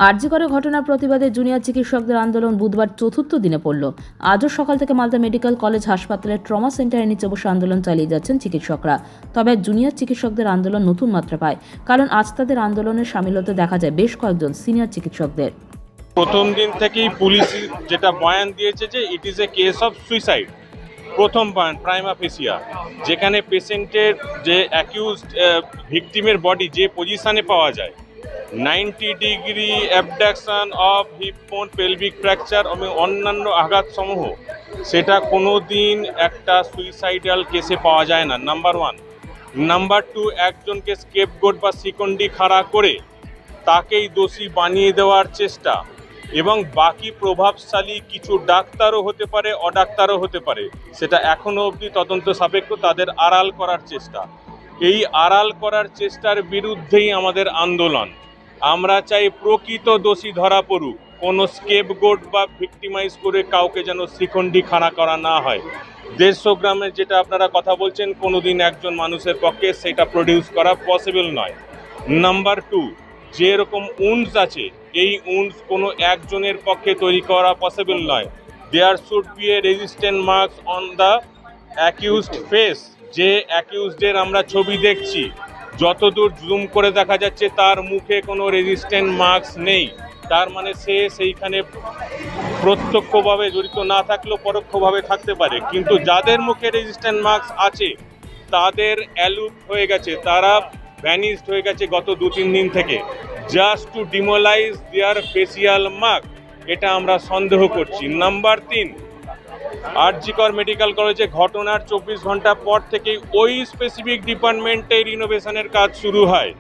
আরজি করে ঘটনার প্রতিবাদে জুনিয়র চিকিৎসকদের আন্দোলন বুধবার চতুর্থ দিনে পড়ল। আজও সকাল থেকে মালদা মেডিকেল কলেজ হাসপাতালের ট্রমা সেন্টারের নিচে বসে আন্দোলন চালিয়ে যাচ্ছেন চিকিৎসকরা। তবে জুনিয়র চিকিৎসকদের আন্দোলন নতুন মাত্রা পায়, কারণ আজ তাদের আন্দোলনের সামিল হতে দেখা যায় বেশ কয়েকজন সিনিয়র চিকিৎসকদের। প্রথম দিন থেকেই পুলিশ যেটা বয়ান দিয়েছে যে it is a case of suicide, প্রথম বয়ান প্রাইমা ফেসিয়া, যেখানে পেশেন্টের যে অ্যাকিউজড ভিকটিমের বডি যে পজিশনে পাওয়া যায় 90 ডিগ্রি অ্যাবডাকশন অফ হিপ বোন, পেলভিক ফ্র্যাকচার এবং অন্যান্য আঘাতসমূহ, সেটা কোনো দিন একটা সুইসাইডাল কেসে পাওয়া যায় না, নাম্বার ওয়ান। নাম্বার টু, একজনকে স্কেপগোট বা শিকন্ডি খাড়া করে তাকেই দোষী বানিয়ে দেওয়ার চেষ্টা, এবং বাকি প্রভাবশালী কিছু ডাক্তারও হতে পারে, অডাক্তারও হতে পারে, সেটা এখনও অবধি তদন্ত সাপেক্ষ, তাদের আড়াল করার চেষ্টা। এই আড়াল করার চেষ্টার বিরুদ্ধেই আমাদের আন্দোলন। আমরা চাই প্রকৃত দোষী ধরা পড়ুক, কোনো স্কেপগোট বা ভিক্টিমাইজ করে কাউকে যেন শিখণ্ডি খাড়া করা না হয়। 150 গ্রামের যেটা আপনারা কথা বলছেন, কোনোদিন একজন মানুষের পক্ষে সেটা প্রডিউস করা পসিবল নয়। নাম্বার টু, যেরকম উন্ডস আছে, এই উন্ডস কোনো একজনের পক্ষে তৈরি করা পসিবল নয়। There should be a resistant marks on the accused face. যে অ্যাকিউজডের আমরা ছবি দেখছি, যতদূর জুম করে দেখা যাচ্ছে তার মুখে কোনো রেজিস্ট্যান্ট মার্কস নেই, তার মানে সে সেইখানে প্রত্যক্ষভাবে জড়িত না থাকলেও পরোক্ষভাবে থাকতে পারে। কিন্তু যাদের মুখে রেজিস্ট্যান্ট মার্কস আছে তাদের অ্যালুপ হয়ে গেছে, তারা ভ্যানিশড হয়ে গেছে গত 2-3 দিন থেকে, জাস্ট টু ডিমোলাইজ দেয়ার ফেসিয়াল মার্ক। এটা আমরা সন্দেহ করছি। নাম্বার 3, আরজি কর মেডিকেল কলেজে ঘটনার 24 ঘন্টা পর থেকেই ওই স্পেসিফিক ডিপার্টমেন্টে রিনোভেশনের কাজ শুরু হয়,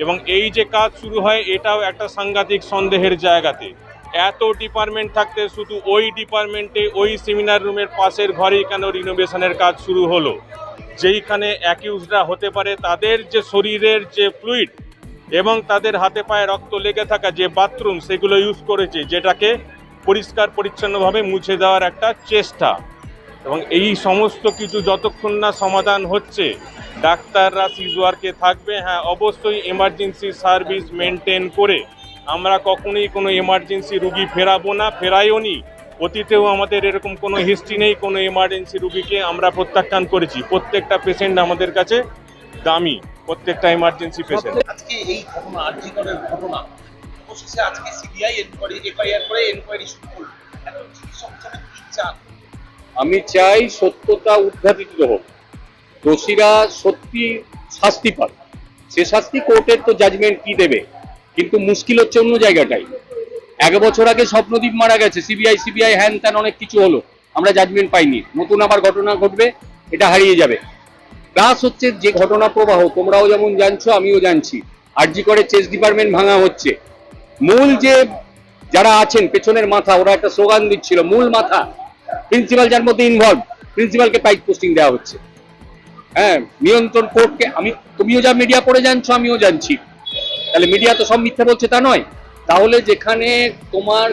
এবং এই যে কাজ শুরু হয় এটাও একটা সাংঘাতিক সন্দেহের জায়গাতে। এত ডিপার্টমেন্ট থাকতে শুধু ওই ডিপার্টমেন্টে ওই সেমিনার রুমের পাশের ঘরেই কেন রিনোভেশনের কাজ শুরু হলো? যেইখানে অ্যাকিউজরা হতে পারে তাদের যে শরীরের যে ফ্লুইড এবং তাদের হাতে পায়ে রক্ত লেগে থাকা যে বাথরুম, সেগুলো ইউজ করেছে, যেটাকে পরিষ্কার পরিচ্ছন্নভাবে মুছে দেওয়ার একটা চেষ্টা। এবং এই সমস্ত কিছু যতক্ষণ না সমাধান হচ্ছে, ডাক্তাররা সিজওয়ার্কে থাকবে। হ্যাঁ, অবশ্যই এমার্জেন্সি সার্ভিস মেনটেন করে আমরা কখনোই কোনো এমার্জেন্সি রুগী ফেরাবো না, ফেরাইও নি। অতীতেও আমাদের এরকম কোনো হিস্ট্রি নেই, কোনো এমার্জেন্সি রুগীকে আমরা প্রত্যাখ্যান করেছি। প্রত্যেকটা পেশেন্ট আমাদের কাছে দামি, প্রত্যেকটা এমার্জেন্সি পেশেন্ট। আজকে এই ঘটনা, আরজি করের ঘটনা, অবশেষে আজকে সিবিআই এফআইআর করে এনকোয়ারি শুরু করলো। এখন চিকিৎসক হিসেবে কি চান? আমি চাই সত্যতা উদ্ঘাটিত হোক, দোষীরা সত্যি শাস্তি পাক। সে শাস্তি কোর্টের তো জাজমেন্ট কি দেবে, কিন্তু মুশকিল হচ্ছে অন্য জায়গাটাই। 1 বছর আগে স্বপ্নদীপ মারা গেছে, সিবিআই হ্যান ত্যান অনেক কিছু হলো, আমরা জাজমেন্ট পাইনি। নতুন আবার ঘটনা ঘটবে, এটা হারিয়ে যাবে। প্লাস হচ্ছে যে ঘটনা প্রবাহ, তোমরাও যেমন জানছো আমিও জানছি, আরজি করে চেস্ট ডিপার্টমেন্ট ভাঙা হচ্ছে। মূল যে যারা আছেন পেছনের মাথা, ওরা একটা স্লোগান দিচ্ছিল, মূল মাথা প্রিন্সিপাল যার মধ্যে ইনভলভ, প্রিন্সিপালকে পাইক পোস্টিং দেওয়া হচ্ছে। হ্যাঁ, নিয়ন্ত্রণ কোর্টকে, তুমিও যা মিডিয়া পড়ে জানছো আমিও জানছি, তাহলে মিডিয়া তো সব মিথ্যা বলছে তা নয়। তাহলে যেখানে তোমার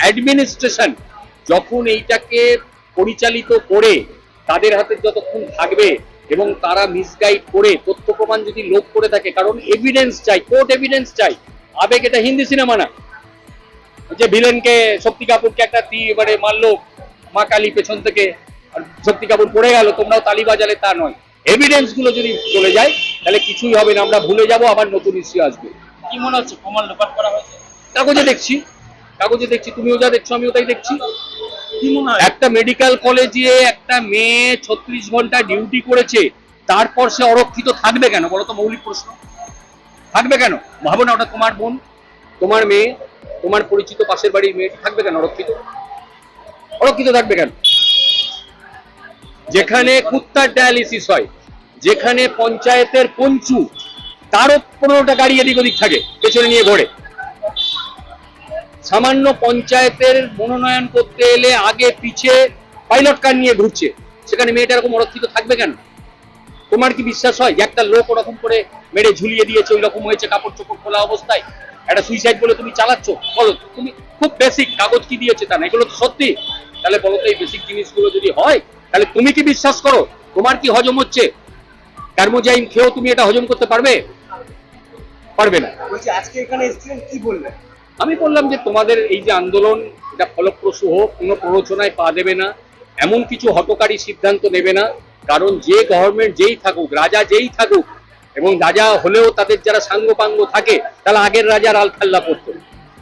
অ্যাডমিনিস্ট্রেশন যখন এইটাকে পরিচালিত করে তাদের হাতে যতক্ষণ থাকবে এবং তারা মিসগাইড করে তথ্য প্রমাণ যদি লোপ করে থাকে, কারণ এভিডেন্স চাই, কোর্ট এভিডেন্স চাই। আবেগ, এটা হিন্দি সিনেমা না যে ভিলেনকে শক্তি কাপুরকে একটা এবারে মারলো মা কালী পেছন থেকে, শক্তি কাপুর পড়ে গেল, তোমরাও তালি বাজালে, তা নয়। এভিডেন্স গুলো যদি চলে যায় তাহলে কিছুই হবে না, আমরা ভুলে যাব, আবার নতুন ইস্যু আসবে। কি মনে হচ্ছে প্রমাণ লোপাট করা হয়েছে? কাগজে দেখছি, তুমিও যা দেখছো আমিও তাই দেখছি। কি মনে হয়? একটা মেডিকেল কলেজে একটা মেয়ে 36 ঘন্টা ডিউটি করেছে, তারপর সে অরক্ষিত থাকবে কেন বলো তো? মৌলিক প্রশ্ন, থাকবে কেন? ভাবো না, ওটা তোমার বোন, তোমার মেয়ে, তোমার পরিচিত পাশের বাড়ির মেয়েটি, থাকবে কেন অরক্ষিত থাকবে কেন? যেখানে কুত্তার ডায়ালিসিস হয়, যেখানে পঞ্চায়েতের পঞ্চু, তারও 15টা গাড়ি এদিক ওদিক থাকে, পেছনে নিয়ে ঘোরে। সামান্য পঞ্চায়েতের মনোনয়ন করতে এলে আগে পিছে পাইলট কার নিয়ে ঘুরছে, সেখানে মেয়েটা এরকম অরক্ষিত থাকবে কেন? তোমার কি বিশ্বাস হয় যে একটা লোক ওরকম করে মেরে ঝুলিয়ে দিয়েছে, ওই রকম হয়েছে কাপড় চোপড় খোলা অবস্থায়, একটা সুইসাইড বলে তুমি চালাচ্ছ? বলো, তুমি খুব বেসিক কাগজ কি দিয়েছে তা না, এগুলো তো সত্যি। তাহলে বলো তো, এই বেসিক জিনিসগুলো যদি হয় তাহলে তুমি কি বিশ্বাস করো? তোমার কি হজম হচ্ছে? টার্মোজাইন খেয়েও তুমি এটা হজম করতে পারবে না। বলছি আজকে এখানে এসেছিলেন, কি বললেন? আমি বললাম যে তোমাদের এই যে আন্দোলন এটা ফলপ্রসূ হোক, কোনো প্ররোচনায় পা দেবে না, এমন কিছু হঠকারী সিদ্ধান্ত নেবে না, কারণ যে গভর্নমেন্ট যেই থাকুক, রাজা যেই থাকুক, এবং রাজা হলেও তাদের যারা সাঙ্গপাঙ্গ থাকে তারা আগের রাজার আলখাল্লা পড়তো,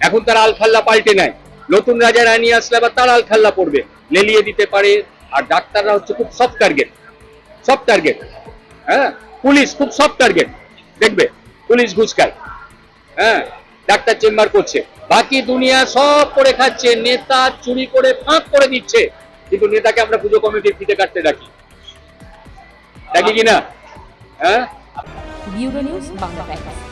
এখন তারা আলখাল্লা পাল্টে নেয়, নতুন রাজা রানী আসলে আবার তারা আলখাল্লা পড়বে, লেলিয়ে দিতে পারে। আর ডাক্তাররা হচ্ছে খুব সফট টার্গেট, হ্যাঁ, পুলিশ খুব সফট টার্গেট, দেখবে পুলিশ ঘুষ খায়, হ্যাঁ, ডাক্তার চেম্বার করছে, বাকি দুনিয়া সব করে খাচ্ছে, নেতা চুরি করে ফাঁক করে দিচ্ছে, কিন্তু নেতাকে আমরা পুজো কমিটির ফিতে কাটতে ডাকি কিনা, হ্যাঁ। Bureau news Bangla Times.